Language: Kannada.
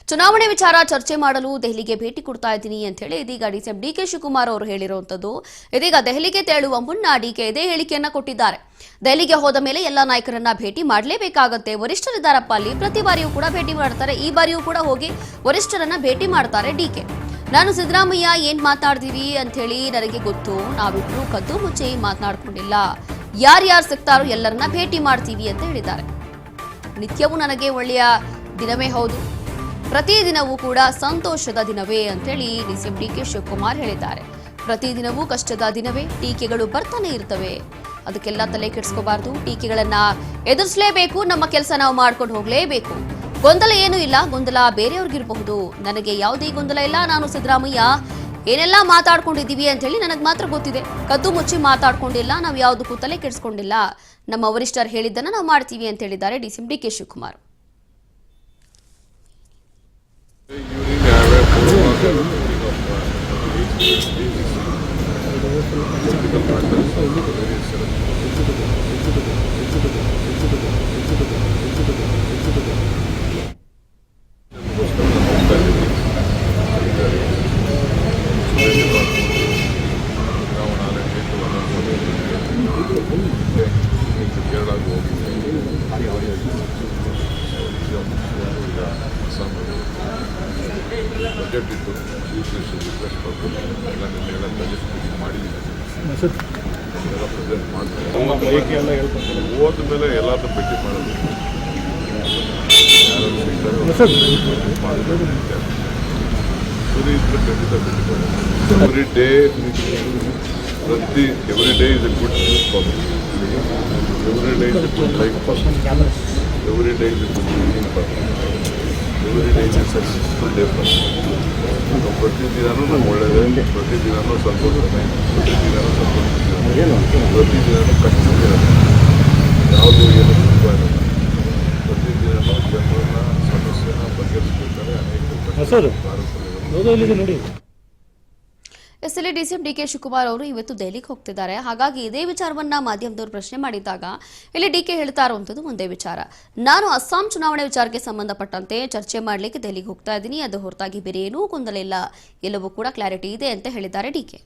ಚುನಾವಣೆ ವಿಚಾರ ಚರ್ಚೆ ಮಾಡಲು ದೆಹಲಿಗೆ ಭೇಟಿ ಕೊಡ್ತಾ ಇದ್ದೀನಿ ಅಂತ ಹೇಳಿ ಇದೀಗ ಡಿಸಿಎಂ ಡಿಕೆ ಶಿವಕುಮಾರ್ ಅವರು ಹೇಳಿರುವಂತದ್ದು. ಇದೀಗ ದೆಹಲಿಗೆ ತೆರಳುವ ಮುನ್ನ ಡಿಕೆ ಇದೇ ಹೇಳಿಕೆಯನ್ನ ಕೊಟ್ಟಿದ್ದಾರೆ. ದೆಹಲಿಗೆ ಹೋದ ಮೇಲೆ ಎಲ್ಲ ನಾಯಕರನ್ನ ಭೇಟಿ ಮಾಡಲೇಬೇಕಾಗುತ್ತೆ. ವರಿಷ್ಠರಿದ್ದಾರಪ್ಪ ಅಲ್ಲಿ, ಪ್ರತಿ ಬಾರಿಯೂ ಕೂಡ ಭೇಟಿ ಮಾಡ್ತಾರೆ. ಈ ಬಾರಿಯೂ ಕೂಡ ಹೋಗಿ ವರಿಷ್ಠರನ್ನ ಭೇಟಿ ಮಾಡ್ತಾರೆ ಡಿಕೆ. ನಾನು ಸಿದ್ದರಾಮಯ್ಯ ಏನ್ ಮಾತಾಡ್ತೀವಿ ಅಂತ ಹೇಳಿ ನನಗೆ ಗೊತ್ತು. ನಾವಿಬ್ರು ಕದ್ದು ಮುಚ್ಚಿ ಮಾತನಾಡ್ಕೊಂಡಿಲ್ಲ. ಯಾರ್ಯಾರು ಸಿಗ್ತಾರೋ ಎಲ್ಲರನ್ನ ಭೇಟಿ ಮಾಡ್ತೀವಿ ಅಂತ ಹೇಳಿದ್ದಾರೆ. ನಿತ್ಯವೂ ನನಗೆ ಒಳ್ಳೆಯ ದಿನವೇ ಹೌದು, ಪ್ರತಿದಿನವೂ ಕೂಡ ಸಂತೋಷದ ದಿನವೇ ಅಂತೇಳಿ ಡಿಸಿಎಂ ಡಿಕೆ ಶಿವಕುಮಾರ್ ಹೇಳಿದ್ದಾರೆ. ಪ್ರತಿದಿನವೂ ಕಷ್ಟದ ದಿನವೇ, ಟೀಕೆಗಳು ಬರ್ತಾನೆ ಇರ್ತವೆ, ಅದಕ್ಕೆಲ್ಲ ತಲೆ ಕೆಡಿಸ್ಕೋಬಾರ್ದು. ಟೀಕೆಗಳನ್ನ ಎದುರಿಸಲೇಬೇಕು, ನಮ್ಮ ಕೆಲಸ ನಾವು ಮಾಡ್ಕೊಂಡು ಹೋಗಲೇಬೇಕು. ಗೊಂದಲ ಏನೂ ಇಲ್ಲ, ಗೊಂದಲ ಬೇರೆಯವ್ರಿಗಿರಬಹುದು, ನನಗೆ ಯಾವುದೇ ಗೊಂದಲ ಇಲ್ಲ. ನಾನು ಸಿದ್ದರಾಮಯ್ಯ ಏನೆಲ್ಲ ಮಾತಾಡ್ಕೊಂಡಿದ್ದೀವಿ ಅಂತ ಹೇಳಿ ನನಗೆ ಮಾತ್ರ ಗೊತ್ತಿದೆ. ಕದ್ದು ಮುಚ್ಚಿ ಮಾತಾಡ್ಕೊಂಡಿಲ್ಲ, ನಾವು ಯಾವುದಕ್ಕೂ ತಲೆ ಕೆಡಿಸ್ಕೊಂಡಿಲ್ಲ. ನಮ್ಮ ವರಿಷ್ಠರು ಹೇಳಿದ್ದನ್ನ ನಾವು ಮಾಡ್ತೀವಿ ಅಂತ ಹೇಳಿದ್ದಾರೆ ಡಿಸಿಎಂ ಡಿಕೆ ಶಿವಕುಮಾರ್. ಬಜೆಟ್ ಇತ್ತು, ರಿಕ್ವೆಸ್ಟ್ ಕೊಟ್ಟು ಎಲ್ಲ ನಿನ್ನೆಲ್ಲ ಬಜೆಟ್ ಮೀಟಿಂಗ್ ಮಾಡಿದ್ದೀನಿ, ಎಲ್ಲ ಪ್ರೆಸೆಂಟ್ ಮಾಡ್ತಾರೆ. ಹೋದ ಮೇಲೆ ಎಲ್ಲರನ್ನೂ ಭೇಟಿ ಮಾಡೋದು, ಸುರಿ ಇದ್ರೆ ಖಂಡಿತ ಭೇಟಿ ಮಾಡೋದು. Every day is A good news for me. Every day is A good life for me. Every day is A good meeting for me. Every day is A successful day for me. ಪ್ರತಿದಿನವೂ ನಮ್ಗೆ ಒಳ್ಳೆಯದೇ, ಪ್ರತಿದಿನವೂ ಸಂತೋಷನೇ, ಪ್ರತಿದಿನವೂ ಸಂತೋಷ, ಪ್ರತಿದಿನವೂ ಕಷ್ಟವಿರೋದು, ಯಾವುದು ಏನು ತುಂಬ ಇರೋದು. ಪ್ರತಿದಿನವೂ ಜನರನ್ನ ಸಮಸ್ಯೆನ ಬಗೆಹರಿಸಬೇಕಾದ್ರೆ ಅನೇಕ ನೋಡಿ. ಎಸ್ಎಲ್ಎ ಡಿಸಿಎಂ ಡಿಕೆ ಶಿವಕುಮಾರ್ ಅವರು ಇವತ್ತು ದೆಹಲಿಗೆ ಹೋಗ್ತಿದ್ದಾರೆ. ಹಾಗಾಗಿ ಇದೇ ವಿಚಾರವನ್ನ ಮಾಧ್ಯಮದವರು ಪ್ರಶ್ನೆ ಮಾಡಿದಾಗ ಇಲ್ಲಿ ಡಿಕೆ ಹೇಳ್ತಾ ಇರುವಂತದ್ದು ಒಂದೇ ವಿಚಾರ. ನಾನು ಅಸ್ಸಾಂ ಚುನಾವಣೆ ವಿಚಾರಕ್ಕೆ ಸಂಬಂಧಪಟ್ಟಂತೆ ಚರ್ಚೆ ಮಾಡಲಿಕ್ಕೆ ದೆಹಲಿಗೆ ಹೋಗ್ತಾ ಇದ್ದೀನಿ. ಅದು ಹೊರತಾಗಿ ಬೇರೆ ಏನೂ ಗೊಂದಲ ಇಲ್ಲ, ಎಲ್ಲವೂ ಕೂಡ ಕ್ಲಾರಿಟಿ ಇದೆ ಅಂತ ಹೇಳಿದ್ದಾರೆ ಡಿಕೆ.